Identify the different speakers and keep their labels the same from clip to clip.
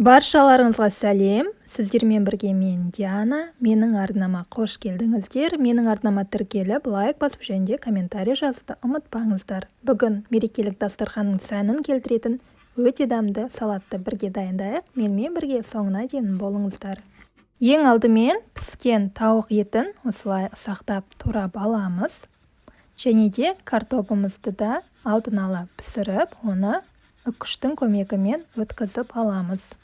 Speaker 1: Баршаларыңызға сәлем, сіздермен бірге мен Диана, менің арнама қош келдіңіздер. Менің арнама тіркеліп, лайк басып және де комментарий жазуды ұмытпаңыздар. Бүгін мерекелік дастарханның сәнін келтіретін өте дәмді салатты бірге дайындайық. Менімен бірге соңына дейін болыңыздар. Ең алдымен піскен тауық етін осылай ұсақтап турап аламыз. Және де картопымызды да алдын ала пісіріп, оны үккіштің көмегімен өткізіп аламыз.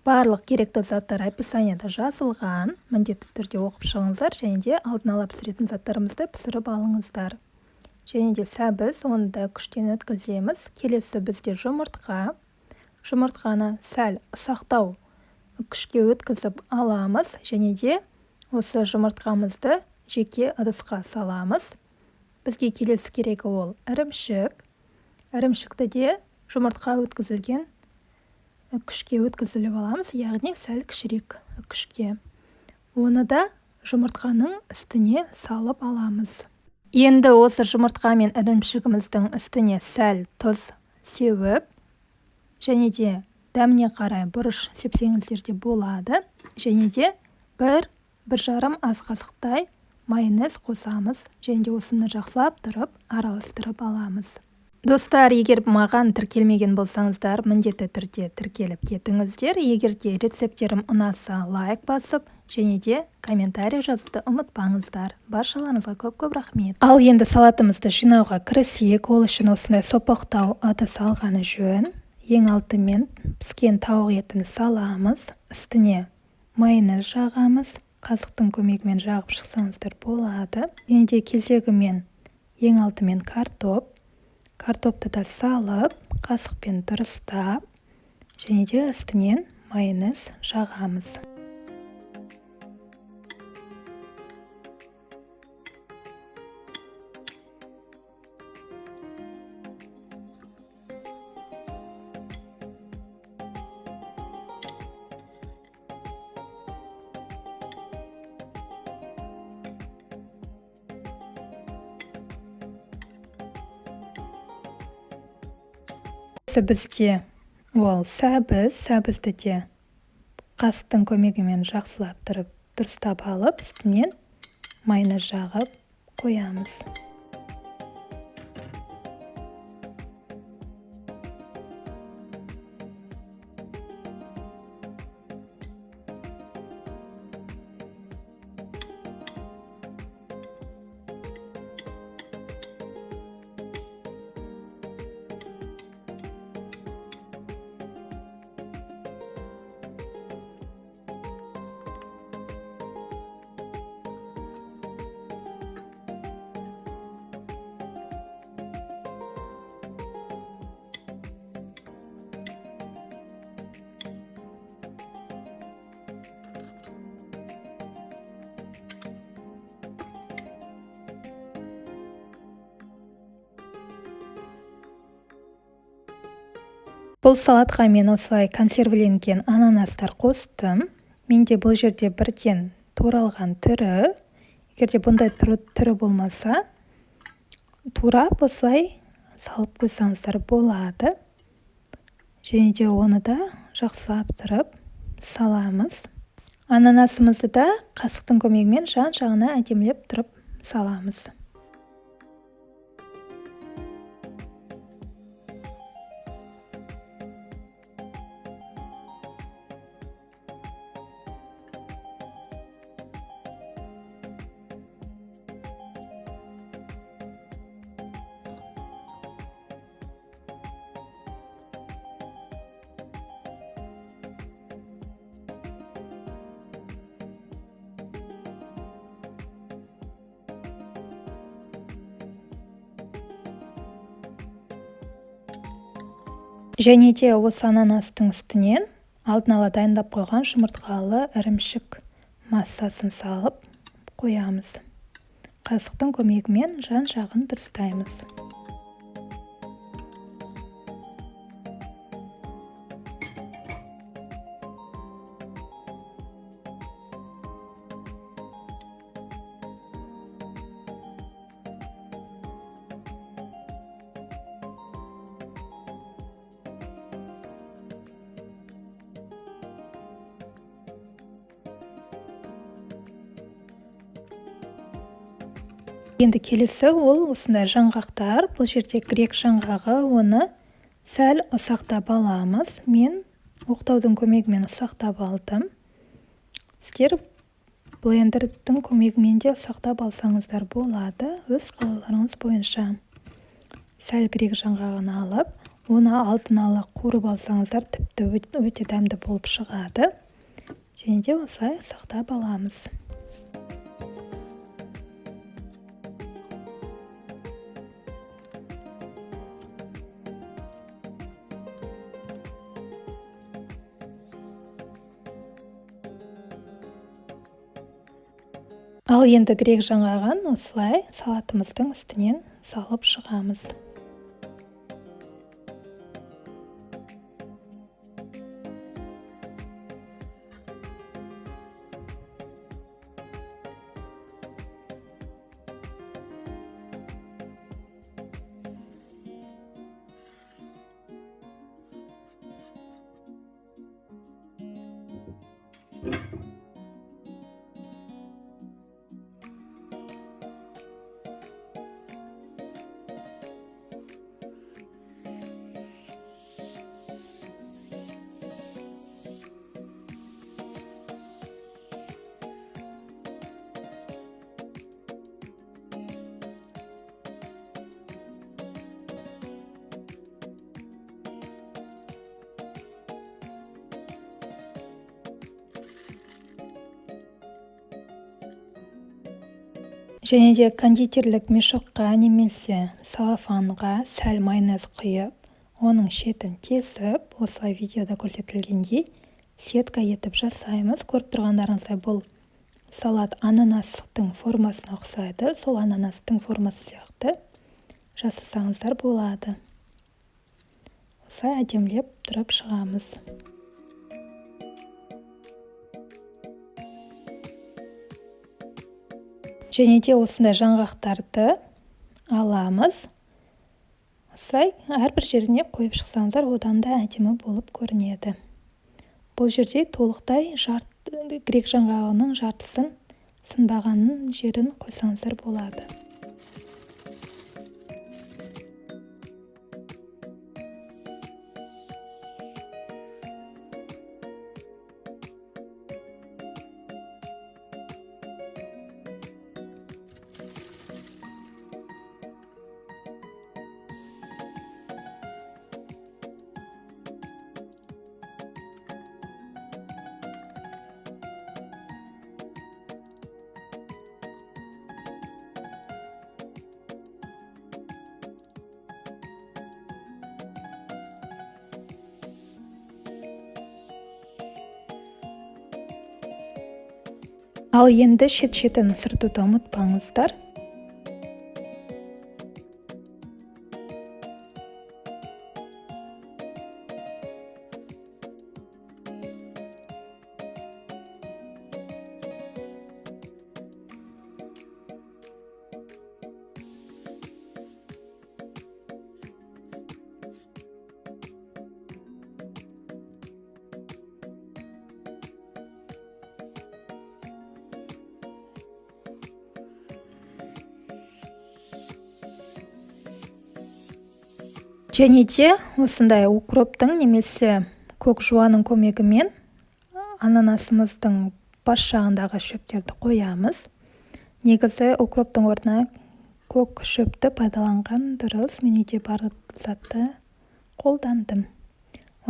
Speaker 1: Барлық керекті заттар описанияда жазылған, міндетті түрде оқып шығыңыздар, және де алдын ала пісіретін заттарымызды пісіріп алыңыздар. Және де сәбіз, оны да үккіштен өткіземіз. Келесі бізде жұмыртқа. Жұмыртқаны сәл ұсақтау үккішке өткізіп аламыз, және де осы жұмыртқамызды жеке ыдысқа саламыз. Бізге келесі керегі ол ірімшік. Ірімшікті де жұмыртқа өткізілген үккішке өткізіліп аламыз, яғни сәл кішірек үккішке. Оны да жұмыртқаның үстіне салып аламыз. Енді осы жұмыртқа мен ірімшігіміздің үстіне сәл тұз сеуіп, және де дәміне қарай бұрыш сепсеңіздер де болады. Және де бір жарым ас қасықтай майонез қосамыз, және де осыны жақсылап тұрып араластырып аламыз. Достар, егер маған тіркелмеген болсаңыздар, міндетті түрде тіркеліп кетіңіздер. Егер де рецептерім ұнаса, лайк басып, және де комментарий жазуды ұмытпаңыздар. Баршаларыңызға көп рахмет. Ал енді салатымызды жинауға кірісейік. Ол үшін осындай сопақтау ыдыс алғаны жөн. Ең алдымен піскен тауық етін саламыз, үстіне майонез жағамыз. Қасықтың көмегімен жағып шықсаңыздар болады. Және де кезегімен ең алдымен картопты да салып, қасықпен дұрыстап, және де үстінен майонез жағамыз. Бізде ол сәбізді де қасықтың көмегімен жақсылап тұрып дұрыстап алып, үстінен майонез жағып қоямыз. Бұл салатқа мен осылай консервіленген ананастар қостым. Менде бұл жерде бірден туралған түрі. Егер де бұндай түрі болмаса, турап осылай салып қойсаңыздар болады. Және де оны да жақсылап тұрып саламыз. Ананасымызды да қасықтың көмегімен жан-жағына әдемілеп тұрып саламыз. Және де осы ананастың үстінен алдын ала дайындап қойған жұмыртқалы ірімшік массасын салып қоямыз. Қасықтың көмегімен жан-жағын дұрыстаймыз. Енді келесі ол осындай жаңғақтар. Бұл жерде грек жаңғағы, оны сәл ұсақтап аламыз. Мен оқтаудың көмегімен ұсақтап алдым. Сіздер блендердің көмегімен де ұсақтап алсаңыздар болады, өз қалауларыңыз бойынша. Сәл грек жаңғағын алып, оны алдын ала қуырып алсаңыздар, тіпті өте дәмді болып шығады. Және де осылай ұсақтап аламыз. Ал енді грек жаңғағын осылай салатымыздың үстінен салып шығамыз. Және де кондитерлік мешокқа немесе салафанға сәл майонез құйып, оның шетін тесіп, осылай видеода көрсетілгендей сетка етіп жасаймыз. Көріп тұрғандарыңыздай бұл салат ананастың формасына ұқсайды. Сол ананастың формасы сияқты жасасаңыздар болады. Осылай әдемілеп тұрып шығамыз. Және де осындай жаңғақтарды аламыз. Осылай әрбір жеріне қойып шықсаңыздар, одан да әдемі болып көрінеді. Бұл жерде толықтай грек жаңғағының жартысын сынбағанын жерін қойсаңыздар болады. Ал енді шет-шетін сүртуді ұмытпаңыздар. Және де осындай укроптың немесе көк жуаның көмегімен ананасымыздың бас жағындағы шөптерді қоямыз. Негізі укроптың орнына көк шөпті пайдаланған дұрыс. Мен үйде бар затты қолдандым.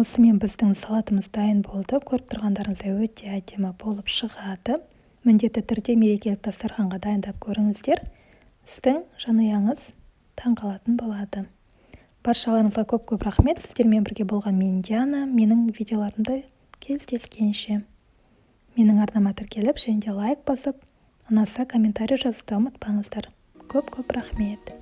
Speaker 1: Осымен біздің салатымыз дайын болды. Көріп тұрғандарыңыздай өте әдемі болып шығады. Міндетті түрде мерекелік дастарханға дайындап көріңіздер. Сіздің жанұяңыз таңқалатын болады. Баршаларыңызға көп-көп рахмет. Сіздермен бірге болған мен Диана. Менің видеоларымды кездескенше. Менің арнама тіркеліп, және де лайк басып, ұнаса комментарий жазуды ұмытпаңыздар. Көп-көп рахмет.